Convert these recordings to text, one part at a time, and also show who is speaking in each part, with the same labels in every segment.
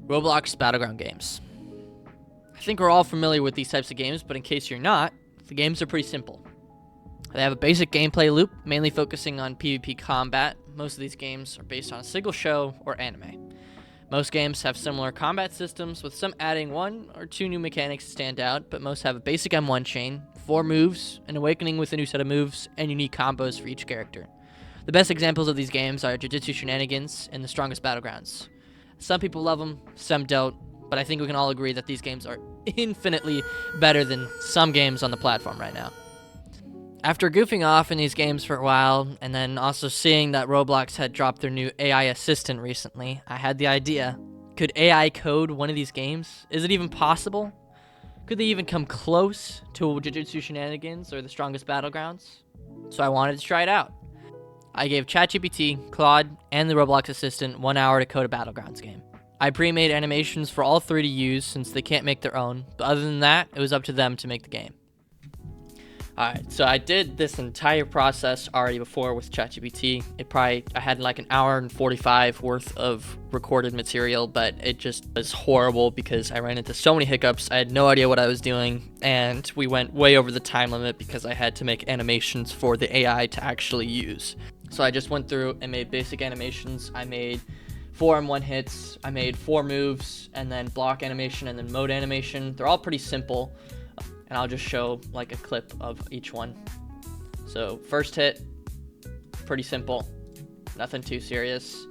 Speaker 1: Roblox Battleground games. I think we're all familiar with these types of games, but in case you're not, the games are pretty simple. They have a basic gameplay loop, mainly focusing on PvP combat. Most of these games are based on a single show or anime. Most games have similar combat systems, with some adding one or two new mechanics to stand out, but most have a basic M1 chain, 4 moves, an awakening with a new set of moves, and unique combos for each character. The best examples of these games are Jujutsu Shenanigans and the strongest Battlegrounds. Some people love them, some don't, but I think we can all agree that these games are infinitely better than some games on the platform right now. After goofing off in these games for a while, and then also seeing that Roblox had dropped their new AI assistant recently, I had the idea. Could AI code one of these games? Is it even possible? Could they even come close to Jujutsu Shenanigans or the strongest Battlegrounds? So I wanted to try it out. I gave ChatGPT, Claude, and the Roblox assistant 1 hour to code a Battlegrounds game. I pre-made animations for all three to use since they can't make their own, but other than that, it was up to them to make the game. Alright, so I did this entire process already before with ChatGPT. I had like an hour and 45 worth of recorded material, but it just was horrible because I ran into so many hiccups. I had no idea what I was doing, and we went way over the time limit because I had to make animations for the AI to actually use. So I just went through and made basic animations. I made 4 M1 hits, I made 4 moves, and then block animation and then mode animation. They're all pretty simple. And I'll just show like a clip of each one. So first hit, pretty simple, nothing too serious.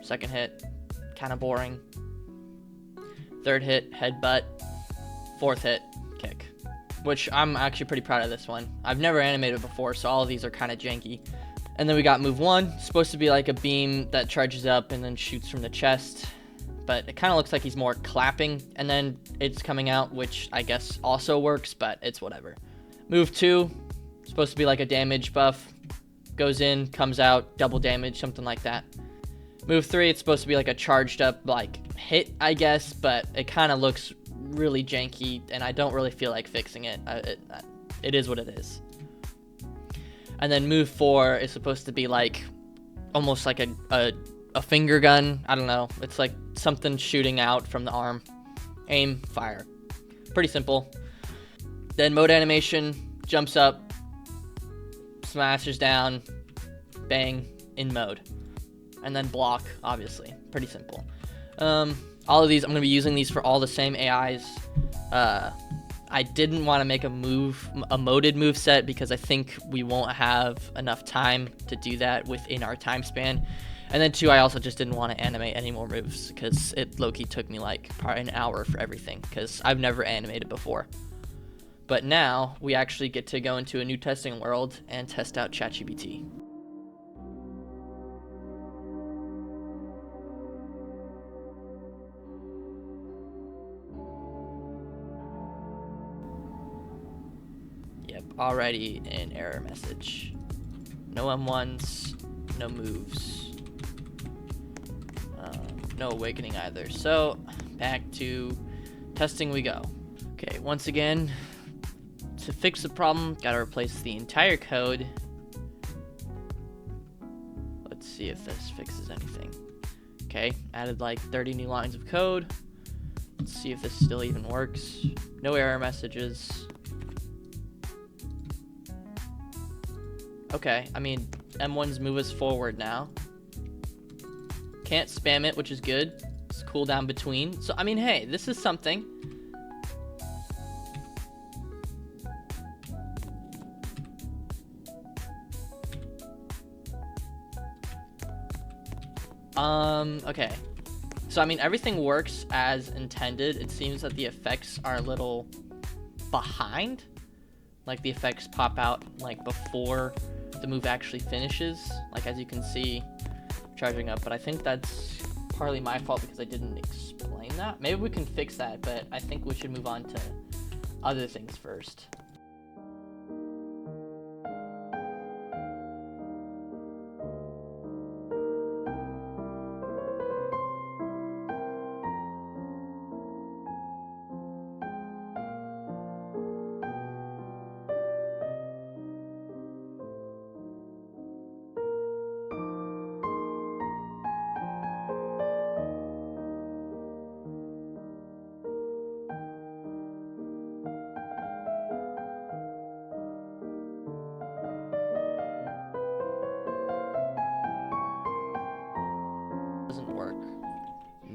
Speaker 1: Second hit, kind of boring. Third hit, headbutt. Fourth hit, kick. Which I'm actually pretty proud of this one. I've never animated before, so all of these are kind of janky. And then we got move 1, supposed to be like a beam that charges up and then shoots from the chest. But it kind of looks like he's more clapping, and then it's coming out, which I guess also works, but it's whatever. Move 2, supposed to be like a damage buff, goes in, comes out, double damage, something like that. Move 3, it's supposed to be like a charged up like hit, I guess, but it kind of looks really janky, and I don't really feel like fixing it. It is what it is. And then move 4 is supposed to be like almost like a finger gun. I don't know. It's like something shooting out from the arm. Aim, fire. Pretty simple. Then mode animation, jumps up, smashes down, bang, in mode. And then block, obviously. Pretty simple. All of these, I'm going to be using these for all the same AIs. I didn't want to make a moded move set because I think we won't have enough time to do that within our time span. And then 2, I also just didn't want to animate any more moves because it low-key took me like probably an hour for everything because I've never animated before. But now we actually get to go into a new testing world and test out ChatGPT. Yep, already an error message. No M1s, no moves. No awakening either. So back to testing we go. Okay, once again, to fix the problem, gotta replace the entire code. Let's see if this fixes anything. Okay, added like 30 new lines of code. Let's see if this still even works. No error messages. Okay, I mean, M1s move us forward now. Can't spam it, which is good. It's cooldown between. So, I mean, hey, this is something. Okay. So, I mean, everything works as intended. It seems that the effects are a little behind. Like, the effects pop out, like, before the move actually finishes. Like, as you can see, charging up, but I think that's partly my fault because I didn't explain that. Maybe we can fix that, but I think we should move on to other things first.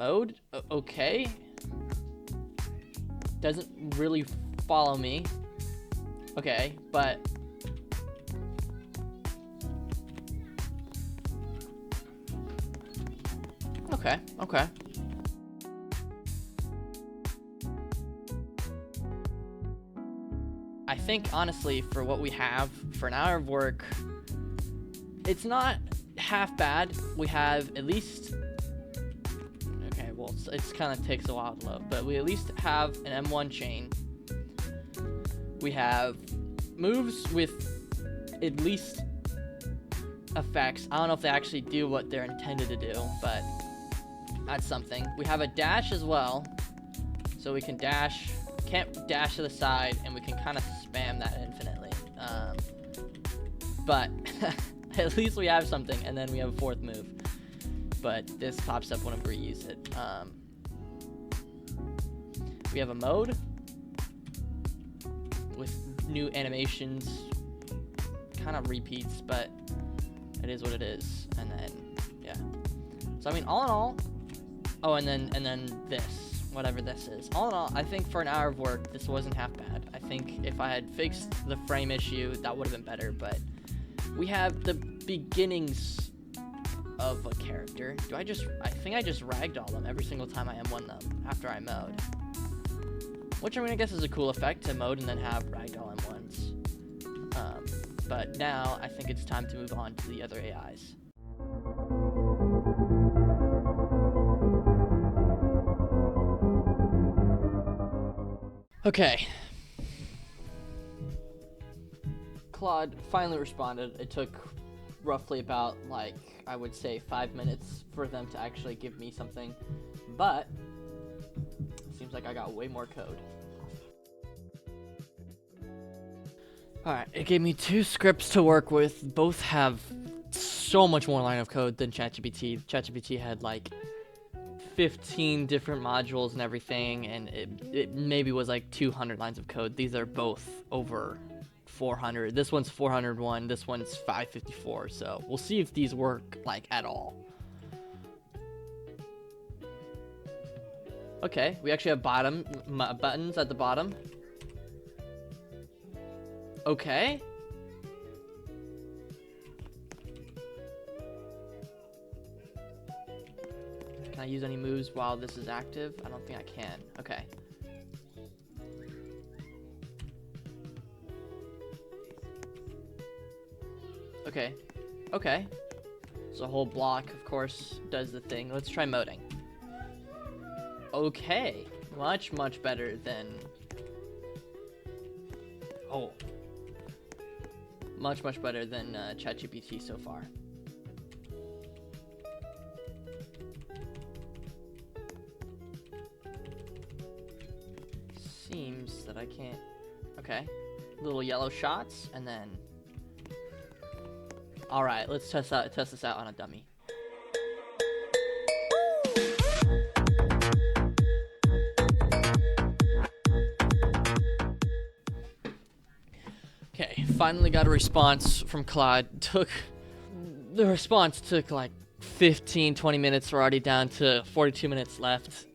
Speaker 1: Mode? Okay. Doesn't really follow me. Okay, but... Okay. I think, honestly, for what we have, for an hour of work, it's not half bad. We have at least... Okay, well, it's kind of takes a while to load, but we at least have an M1 chain. We have moves with at least effects. I don't know if they actually do what they're intended to do, but that's something. We have a dash as well, so we can dash, can't dash to the side, and we can kind of spam that infinitely. But at least we have something, and then we have a fourth move. But this pops up whenever we use it. We have a mode with new animations, kind of repeats, but it is what it is. And then, yeah. So I mean, all in all, oh, and then this, whatever this is. All in all, I think for an hour of work, this wasn't half bad. I think if I had fixed the frame issue, that would have been better. But we have the beginnings of a character. I think I just ragdoll them every single time I M1 them after I mode. Which, I mean, I guess is a cool effect to mode and then have ragdoll M1s. But now, I think it's time to move on to the other AIs. Okay. Claude finally responded. It took roughly about, like, I would say 5 minutes for them to actually give me something. But it seems like I got way more code. Alright, it gave me 2 scripts to work with. Both have so much more line of code than ChatGPT. ChatGPT had like 15 different modules and everything, and it maybe was like 200 lines of code. These are both over 400. This one's 401, this one's 554, so we'll see if these work like at all. Okay, we actually have buttons at the bottom. Okay. Can I use any moves while this is active? I don't think I can. Okay. Okay. Okay. So a whole block, of course, does the thing. Let's try moding. Okay. Much, much better than... Oh. Much, much better than ChatGPT so far. Seems that I can't... Okay. Little yellow shots, and then... Alright, let's test this out on a dummy. Okay, finally got a response from Claude. The response took like 15-20 minutes. We're already down to 42 minutes left.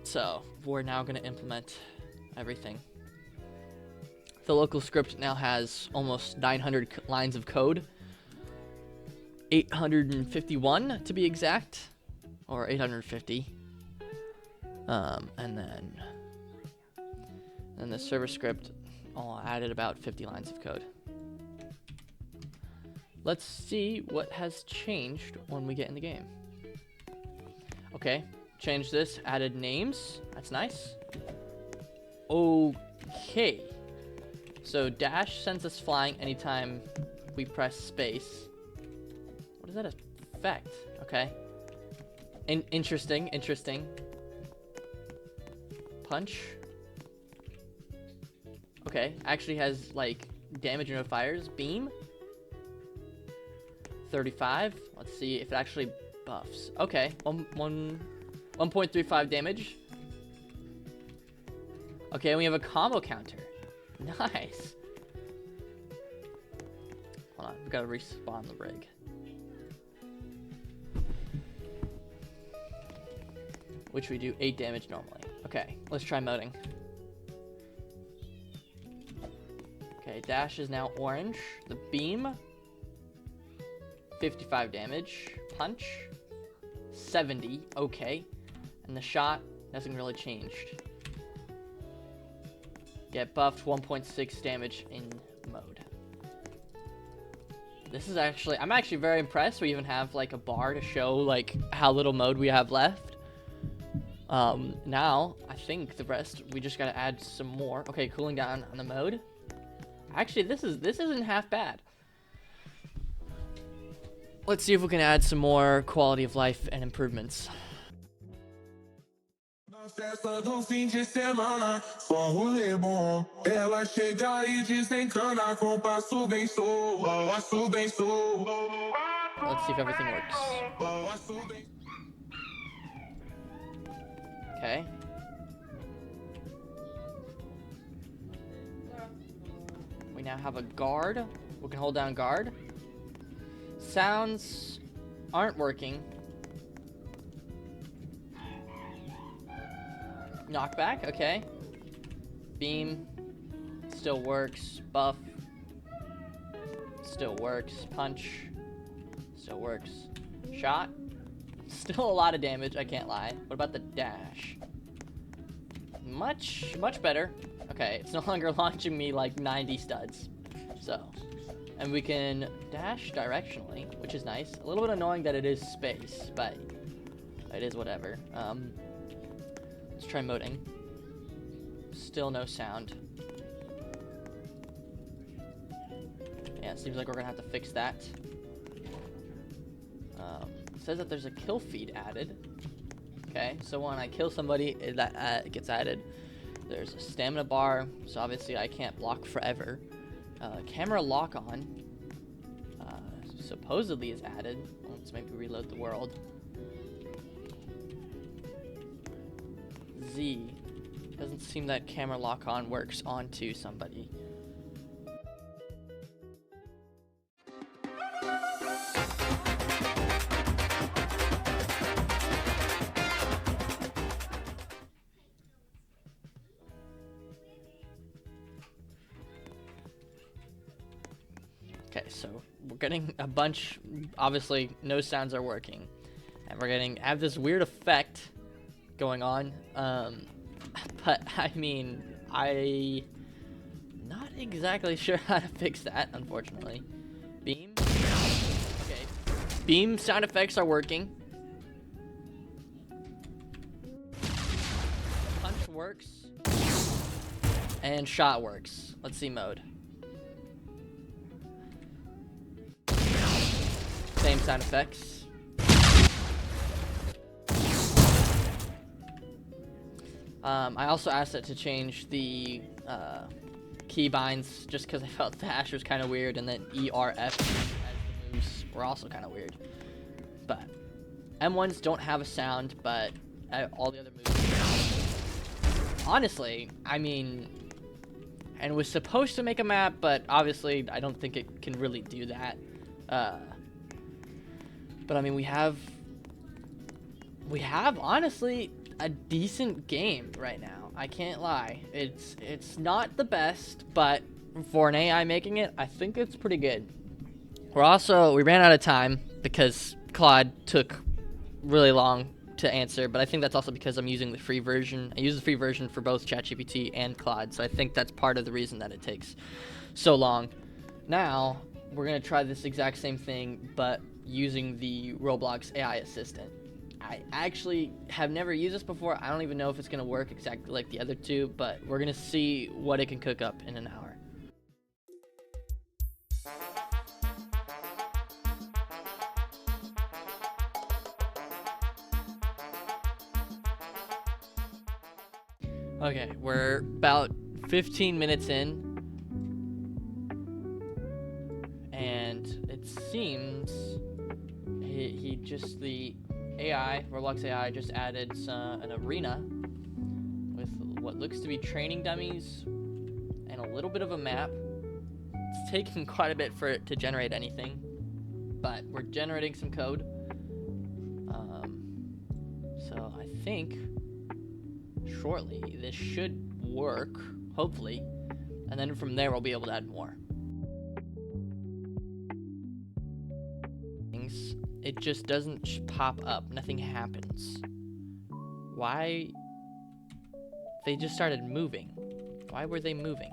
Speaker 1: So we're now going to implement everything. The local script now has almost 900 lines of code. 851 to be exact, or 850. And then the server script added about 50 lines of code. Let's see what has changed when we get in the game. Okay, changed this, added names. That's nice. Okay. So dash sends us flying anytime we press space. What is that effect? Okay. Interesting. Punch. Okay, actually has like damage notifiers. Beam. 35. Let's see if it actually buffs. Okay, 1.35 damage. Okay, we have a combo counter. Nice. Hold on, we gotta respawn the rig. which we do 8 damage normally. Okay, let's try moding. Okay, dash is now orange. The beam, 55 damage. Punch, 70. Okay. And the shot, nothing really changed. Get buffed, 1.6 damage in mode. This is actually, I'm actually very impressed. We even have like a bar to show like how little mode we have left. Now, I think the rest, we just gotta add some more. Okay, cooling down on the mode. Actually, this isn't half bad. Let's see if we can add some more quality of life and improvements.
Speaker 2: Festa do fim de semana, só rolê bom. Ela chega e desencana com passo bem sou, passo bem sou.
Speaker 1: Let's see if everything works. Okay. We now have a guard. We can hold down guard. Sounds aren't working. Knockback, okay. Beam still works. Buff still works. Punch still works. Shot still a lot of damage, I can't lie. What about the dash? Much better. Okay, it's no longer launching me like 90 studs. So, and we can dash directionally, which is nice. A little bit annoying that it is space, but it is whatever. Let's try moding. Still no sound. Yeah, it seems like we're gonna have to fix that. It says that there's a kill feed added. Okay, so when I kill somebody, that gets added. There's a stamina bar, so obviously I can't block forever. Camera lock on supposedly is added. Let's maybe reload the world. Z. Doesn't seem that camera lock on works onto somebody. Okay, so we're getting a bunch, obviously no sounds are working. And we're getting, have this weird effect going on. But I mean, I'm not exactly sure how to fix that, unfortunately. Beam? Okay. Beam sound effects are working. Punch works. And shot works. Let's see mode. Same sound effects. I also asked it to change the keybinds just because I felt the hash was kind of weird, and then ERF as the moves were also kind of weird. But M1s don't have a sound, but all the other moves. Honestly, I mean, and it was supposed to make a map, but obviously I don't think it can really do that. But I mean, we have honestly a decent game right now. I can't lie. It's not the best, but for an AI making it, I think it's pretty good. We ran out of time because Claude took really long to answer, but I think that's also because I'm using the free version. I use the free version for both ChatGPT and Claude, so I think that's part of the reason that it takes so long. Now, we're gonna try this exact same thing, but using the Roblox AI assistant. I actually have never used this before. I don't even know if it's gonna work exactly like the other two, but we're gonna see what it can cook up in an hour. Okay, we're about 15 minutes in, and it seems the AI, Roblox AI, just added an arena with what looks to be training dummies and a little bit of a map. It's taking quite a bit for it to generate anything, but we're generating some code. So I think shortly this should work, hopefully, and then from there we'll be able to add more. It just doesn't pop up. Nothing happens. Why? They just started moving. Why were they moving?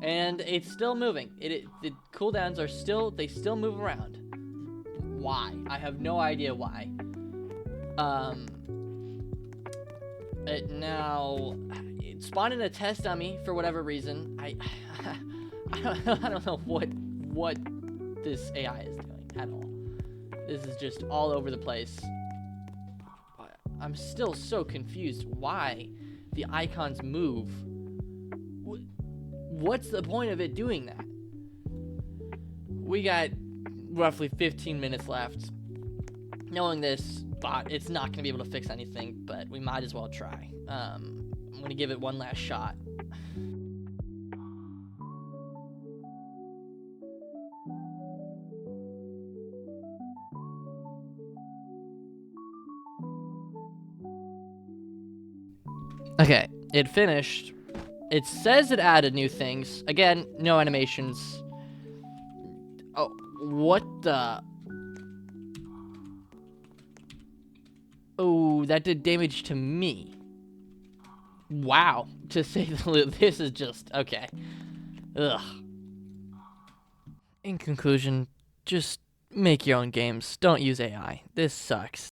Speaker 1: And it's still moving. The cooldowns are still, they still move around. Why? I have no idea why. It spawned in a test dummy for whatever reason. I don't know what this AI is doing at all. This is just all over the place. I'm still so confused why the icons move. What's the point of it doing that? We got roughly 15 minutes left. Knowing this, it's not going to be able to fix anything, but we might as well try. I'm going to give it one last shot. Okay, it finished. It says it added new things. Again, no animations. Oh, what the... Oh, that did damage to me. Wow. To say the least, this is just... Okay. Ugh. In conclusion, just make your own games. Don't use AI. This sucks.